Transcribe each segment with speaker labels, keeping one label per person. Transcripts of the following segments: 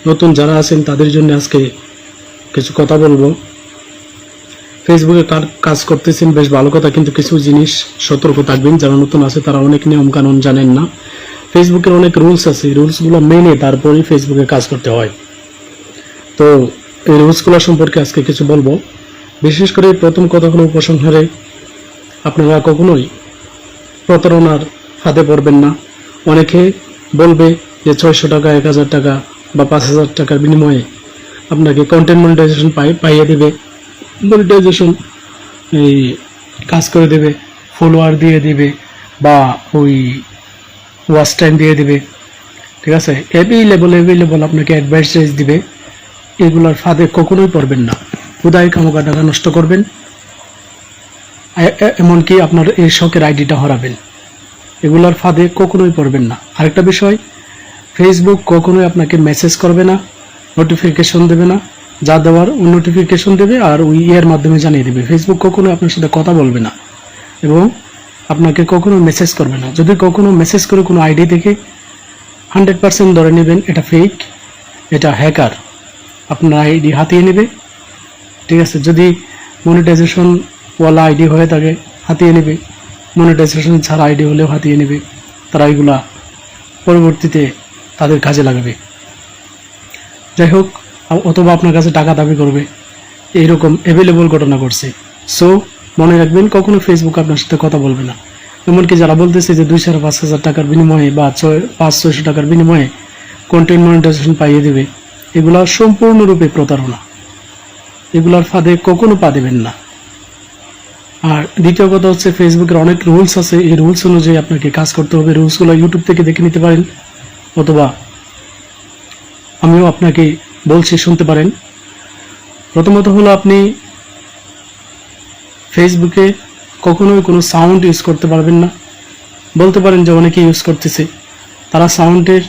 Speaker 1: নতুন যারা আছেন তাদের জন্য আজকে কিছু কথা বলবো। ফেসবুকে কাজ করতেছেন বেশ ভালো কথা, কিন্তু কিছু জিনিস সতর্ক থাকবেন। যারা নতুন আছে তারা অনেক নিয়ম কানুন জানেন না। ফেসবুকের অনেক রুলস আছে, রুলসগুলো মেনে তারপরেই ফেসবুকে কাজ করতে হয়। তো এই রুলসগুলো সম্পর্কে আজকে কিছু বলবো। বিশেষ করে প্রথম কথা হলো, উপসংহারে আপনারা কখনোই প্রতারণার ফাঁদে পড়বেন না। অনেকে বলবে যে 600 টাকা, 1000 টাকা বা 5000 টাকার বিনিময়ে আপনাকে কন্টেন্ট মনিটাইজেশন পাইয়ে দেবে, মনিটাইজেশন এই কাজ করে দেবে, ফলোয়ার দিয়ে দেবে বা ওই ওয়াচ টাইম দিয়ে দেবে। ঠিক আছে, অ্যাভেলেবল আপনাকে অ্যাডভার্টাইজ দিবে। এগুলোর ফাঁদে কখনোই পড়বেন না। খুদাই কামকা টাকা নষ্ট করবেন, এমনকি আপনার এই শখের আইডিটা হারাবেন। এগুলোর ফাঁদে কখনোই পড়বেন না। আরেকটা বিষয়, ফেসবুক কখনোই আপনাকে মেসেজ করবে না, নোটিফিকেশন দেবে না। যা দেওয়ার নোটিফিকেশন দেবে আর ওই ইয়ের মাধ্যমে জানিয়ে দেবে। ফেসবুক কখনোই আপনার সাথে কথা বলবে না এবং আপনাকে কখনো মেসেজ করবে না। যদি কখনো মেসেজ করে কোনো আইডি থেকে 100% ধরে নেবেন এটা ফেক, এটা হ্যাকার, আপনার আইডি হাতিয়ে নেবে। ঠিক আছে, যদি মনিটাইজেশন ওয়ালা আইডি হয়ে থাকে হাতিয়ে নেবে, মনিটাইজেশন ছাড়া আইডি হলেও হাতিয়ে নেবে। তারা এগুলা পরবর্তীতে তাদের কাজে লাগাবে। যাই হোক, অথবা আপনার কাছে টাকা দাবি করবে। এইরকম অ্যাভেলেবল ঘটনা ঘটছে। সো মনে রাখবেন, কখনো ফেসবুক আপনার সাথে কথা বলবে না। এমনকি যারা বলতেছে যে 2,500 টাকার বিনিময়ে বা 500-600 টাকার বিনিময়ে কন্টেন্ট মনিটাইজেশন পাইয়ে দেবে, এগুলা সম্পূর্ণরূপে প্রতারণা। এগুলার ফাঁদে কখনো পা দেবেন না। আর দ্বিতীয় কথা হচ্ছে, ফেসবুকের অনেক রুলস আছে। এই রুলস অনুযায়ী আপনাকে কাজ করতে হবে। রুলসগুলো ইউটিউব থেকে দেখে নিতে পারেন, অথবা আমিও আপনাকে বলছি, শুনতে পারেন। প্রথমত হলো, আপনি ফেসবুকে কখনোই কোনো সাউন্ড ইউজ করতে পারবেন না। বলতে পারেন যে অনেকে ইউজ করতেছে, তারা সাউন্ডের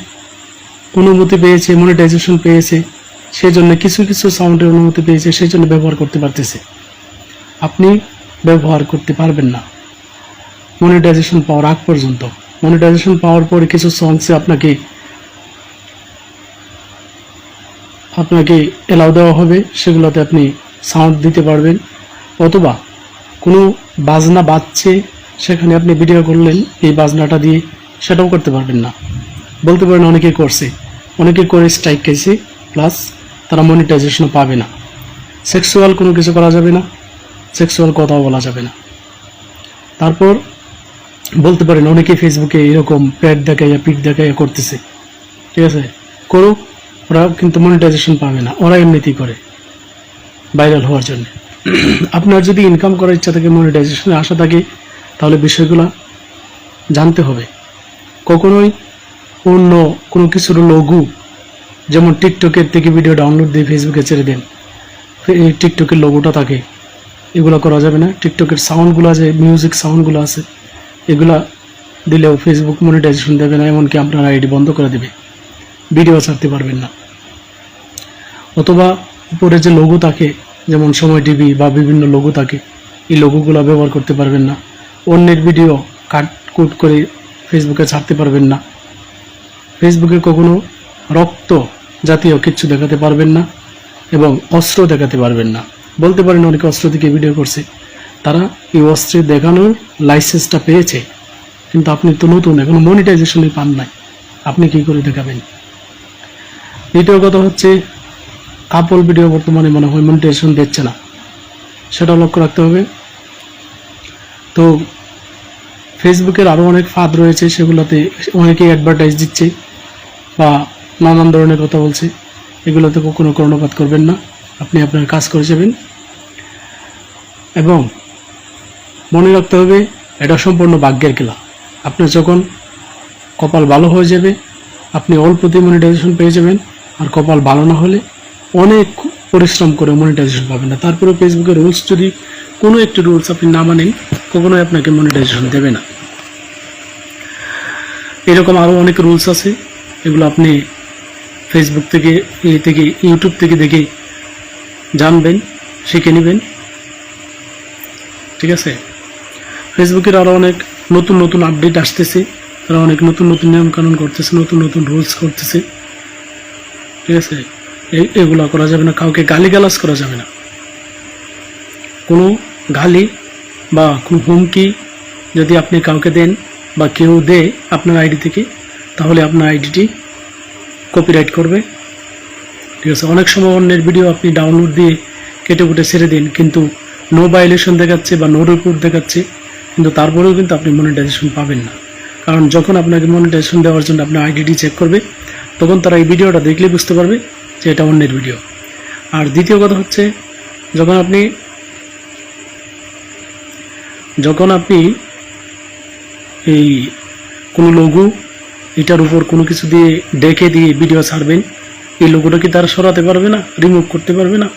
Speaker 1: অনুমতি পেয়েছে, মনিটাইজেশন পেয়েছে, সেই জন্য কিছু কিছু সাউন্ডের অনুমতি পেয়েছে, সেই জন্য ব্যবহার করতে পারতেছে। আপনি ব্যবহার করতে পারবেন না মনিটাইজেশন পাওয়ার আগ পর্যন্ত। মনিটাইজেশন পাওয়ার পরে কিছু সংসে আপনাকে এলাও দেওয়া হবে, সেগুলোতে আপনি সাউন্ড দিতে পারবেন। অথবা কোনো বাজনা বাজছে, সেখানে আপনি ভিডিও করলেন এই বাজনাটা দিয়ে, সেটাও করতে পারবেন না। বলতে পারেন অনেকে করছে, অনেকে করে স্ট্রাইক খাইছে, প্লাস তারা মনিটাইজেশনও পাবে না। সেক্সুয়াল কোনো কিছু করা যাবে না, সেক্সুয়াল কথাও বলা যাবে না। তারপর বলতে পারেন অনেকে ফেসবুকে এরকম প্যাড দেখাইয়া পিক দেখাইয়া করতেছে। ঠিক আছে, করুক, ওরা কিন্তু মনিটাইজেশন পাবে না, ওরা এমনিতেই করে ভাইরাল হওয়ার জন্য। আপনার যদি ইনকাম করার ইচ্ছা থাকে, মনিটাইজেশনে আশা থাকে, তাহলে বিষয়গুলো জানতে হবে। কখনোই অন্য কোনো কিছুর লঘু, যেমন টিকটকের থেকে ভিডিও ডাউনলোড দিয়ে ফেসবুকে ছেড়ে দেন, এই টিকটকের লোগোটা থাকে, এগুলো করা যাবে না। টিকটকের সাউন্ডগুলো আছে, মিউজিক সাউন্ডগুলো আছে, এগুলা দিলেও ফেসবুক মনিটাইজেশন দেবে না, এমনকি আপনার আইডি বন্ধ করে দেবে, ভিডিও ছাড়তে পারবেন না। অথবা উপরে যে লোগো থাকে, যেমন সময় টিভি বা বিভিন্ন লোগো থাকে, এই লোগোগুলো ব্যবহার করতে পারবেন না। অন্যের ভিডিও কাট করে ফেসবুকে ছাড়তে পারবেন না। ফেসবুকে কখনো রক্ত জাতীয় কিছু দেখাতে পারবেন না এবং অস্ত্র দেখাতে পারবেন না। বলতে পারেন অনেকে অস্ত্র থেকে ভিডিও করছে, তারা এই অস্ত্রে দেখানোর লাইসেন্সটা পেয়েছে, কিন্তু আপনি তো নতুন, এখনো মনিটাইজেশনই পান নাই, আপনি কি করে দেখাবেন? দ্বিতীয় কথা হচ্ছে, কাপল ভিডিও বর্তমানে মনে হয় মনিটাইজেশন দিচ্ছে না, সেটা লক্ষ্য রাখতে হবে। তো ফেসবুকের আরও অনেক ফাঁদ রয়েছে, সেগুলোতে অনেকেই অ্যাডভার্টাইজ দিচ্ছে বা নানান ধরনের কথা বলছে। এগুলোতে কখনো কর্ণপাত করবেন না, আপনি আপনার কাজ করে যাবেন। এবং মনে রাখতে হবে, এটা সম্পূর্ণ ভাগ্যের খেলা। আপনার যখন কপাল ভালো হয়ে যাবে, আপনি অল্পতেই মনিটাইজেশন পেয়ে যাবেন। আর কপাল ভালো না হলে অনেক পরিশ্রম করে মনিটাইজেশন পাবেন না। তারপরে ফেসবুকের রুলস, যদি কোনো একটি রুলস আপনি না মানেন, কখনোই আপনাকে মনিটাইজেশন দেবে না। এরকম আরও অনেক রুলস আছে, এগুলো আপনি ফেসবুক থেকে ইউটিউব থেকে দেখে জানবেন, শিখে নেবেন। ঠিক আছে, ফেসবুকের আরও অনেক নতুন নতুন আপডেট আসতেছে, তারা অনেক নতুন নতুন নিয়মকানুন করতেছে, নতুন নতুন রুলস করতেছে। ঠিক আছে, এগুলো করা যাবে না। কাউকে গালিগালাজ করা যাবে না। কোনো গালি বা কোনো হুমকি যদি আপনি কাউকে দেন বা কেউ দেয় আপনার আইডি থেকে, তাহলে আপনার আইডিটি কপিরাইট করবে। ঠিক আছে, অনেক সময় অন্যের ভিডিও আপনি ডাউনলোড দিয়ে কেটে কুটে ছেড়ে দিন, কিন্তু নো ভায়োলেশন দেখাচ্ছে বা নো রিপোর্ট দেখাচ্ছে, কিন্তু তারপরেও কিন্তু আপনি মনিটাইজেশন পাবেন না। কারণ যখন আপনাকে মনিটাইজেশন দেওয়ার জন্য আপনার আইডিটি চেক করবে, তখন তারা এই ভিডিওটা দেখলে বুঝতে পারবে যে এটা অন্যের ভিডিও। আর দ্বিতীয় কথা হচ্ছে, যখন আপনি এই কোনো লোগো এটার উপর কোনো কিছু দিয়ে ডেকে দিয়ে ভিডিও ছাড়বেন, এই লোগোটা কি তারা সরাতে পারবে না, রিমুভ করতে পারবে না?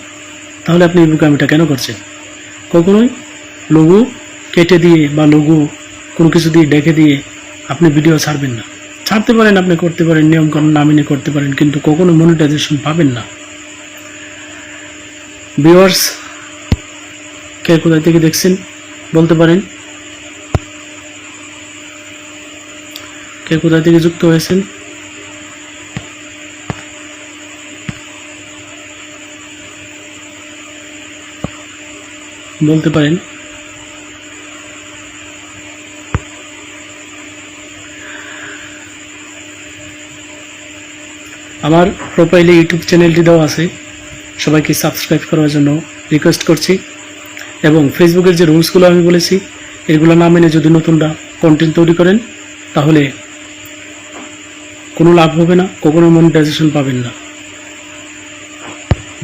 Speaker 1: তাহলে আপনি এই বোকামিটা কেন করছেন? কখনোই লোগো কেটে দিয়ে বা লোগো কোনো কিছু দিয়ে ডেকে দিয়ে আপনি ভিডিও ছাড়বেন না। ছাড়তে পারেন, আপনি করতে পারেন, নিয়মকানুন না মেনে করতে পারেন, কিন্তু কখনো মনিটাইজেশন পাবেন না। ভিউয়ার্স, কে কোথায় থেকে দেখছেন বলতে পারেন? কে কোথায় থেকে যুক্ত হয়েছেন বলতে পারেন। আমার প্রোফাইলে ইউটিউব চ্যানেলটি দেওয়া আছে, সবাইকে সাবস্ক্রাইব করার জন্য রিকোয়েস্ট করছি। এবং ফেসবুকের যে রুলসগুলো আমি বলেছি, এগুলো না মেনে যদি নতুনরা কন্টেন্ট তৈরি করেন, তাহলে কোনো লাভ হবে না, কখনো মনিটাইজেশন পাবেন না।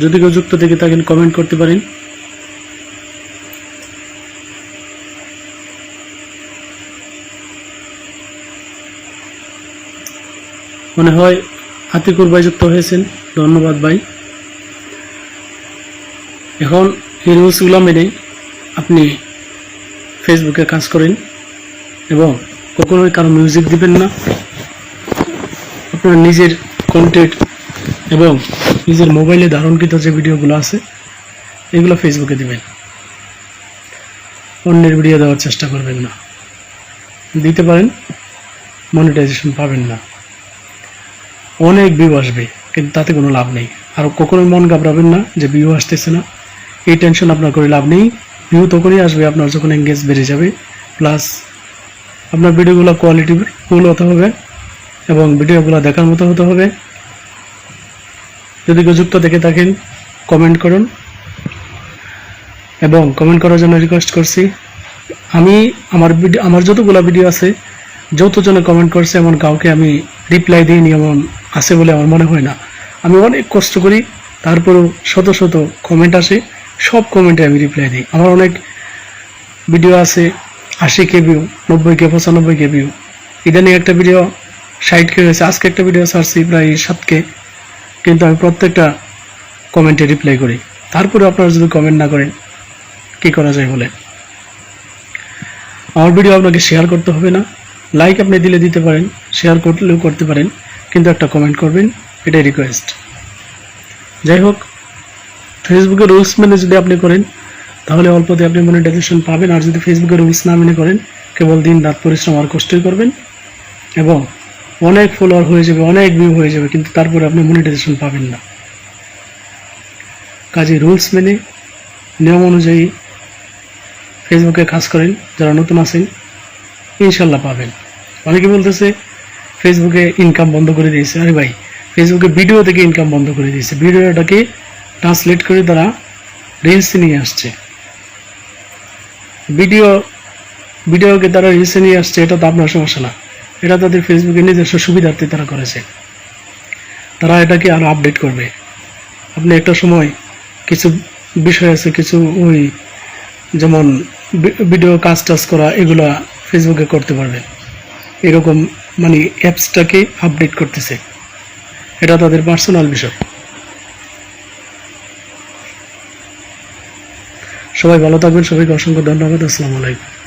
Speaker 1: যদি কেউ যুক্ত থেকে থাকেন কমেন্ট করতে পারেন। মনে হয় আতিকুর ভাই যুক্ত হয়েছেন, ধন্যবাদ ভাই। এখন এই রুলসগুলো মেনে আপনি ফেসবুকে কাজ করেন এবং কখনোই কারো মিউজিক দিবেন না। আপনার নিজের কন্টেন্ট এবং নিজের মোবাইলে ধারণকৃত যে ভিডিওগুলো আছে এগুলো ফেসবুকে দিবেন, অন্যের ভিডিও দেওয়ার চেষ্টা করবেন না। দিতে পারেন, মনিটাইজেশন পাবেন না। অনেক ভিউ আসবে, কিন্তু তাতে কোনো লাভ নেই। আর কখনোই মন ঘাবড়াবেন না যে ভিউ আসতেছে না, এই টেনশন আপনার করে লাভ নেই। ভিউ তখনই আসবে আপনার যখন এঙ্গেজ বেড়ে যাবে, প্লাস আপনার ভিডিওগুলো কোয়ালিটি ফুল হতে হবে এবং ভিডিওগুলো দেখার মতো হতে হবে। যদি কেউ যুক্ত দেখে থাকেন কমেন্ট করুন, এবং কমেন্ট করার জন্য রিকোয়েস্ট করছি। আমার যতগুলো ভিডিও আছে, যতজনে কমেন্ট করছে, এমন কাউকে আমি রিপ্লাই দিইনি এমন আছে বলে আমার মনে হয় না। আমি অনেক কষ্ট করি, তারপরেও শত শত কমেন্ট আসে, সব কমেন্টে আমি রিপ্লাই দিই। আমার অনেক ভিডিও আছে 80K view, 90K, 95K view. ইদানিং একটা ভিডিও 60K হয়েছে, আজকে একটা ভিডিও ছাড়ছি প্রায় 7K, কিন্তু আমি প্রত্যেকটা কমেন্টে রিপ্লাই করি। তারপরে আপনারা যদি কমেন্ট না করেন কি করা যায় বলে? আমার ভিডিও আপনাকে শেয়ার করতে হবে না, লাইক আপনি দিতে পারেন, শেয়ার করলেও করতে পারেন, কিন্তু একটা কমেন্ট করবেন, এটাই রিকোয়েস্ট। যাই হোক, ফেসবুকের রুলস মেনে যদি আপনি করেন তাহলে অল্পতে আপনি মনিটাইজেশন পাবেন। আর যদি ফেসবুকের রুলস না মেনে করেন, কেবল দিন রাত পরিশ্রম আর কষ্টই করবেন এবং অনেক ফলোয়ার হয়ে যাবে, অনেক ভিউ হয়ে যাবে, কিন্তু তারপরে আপনি মনিটাইজেশন পাবেন না। কাজে রুলস মেনে নিয়ম অনুযায়ী ফেসবুকে কাজ করেন। যারা নতুন আছেন ইনশাল্লাহ পাবেন। অনেকে বলতেছে ফেসবুকে ইনকাম বন্ধ করে দিয়েছে। আরে ভাই, ফেসবুকে ভিডিও থেকে ইনকাম বন্ধ করে দিয়েছে। ভিডিওটাকে ট্রান্সলেট করে তারা রিলসে নিয়ে আসছে। ভিডিওকে তারা রিলসে নিয়ে আসছে, এটা তো আপনার সমস্যা না, এটা তাদের ফেসবুকের নিজস্ব সুবিধার্থে তারা করেছে। তারা এটাকে আরও আপডেট করবে। আপনি একটা সময় কিছু বিষয় আছে, কিছু ওই যেমন ভিডিও কাজ করা, এগুলা ফেসবুকে করতে পারবেন। এরকম মানে অ্যাপসটাকে আপডেট করতেছে, এটা তাদের পার্সোনাল বিষয়। সবাই ভালো থাকবেন, সবাইকে অসংখ্য ধন্যবাদ। আসসালামু আলাইকুম।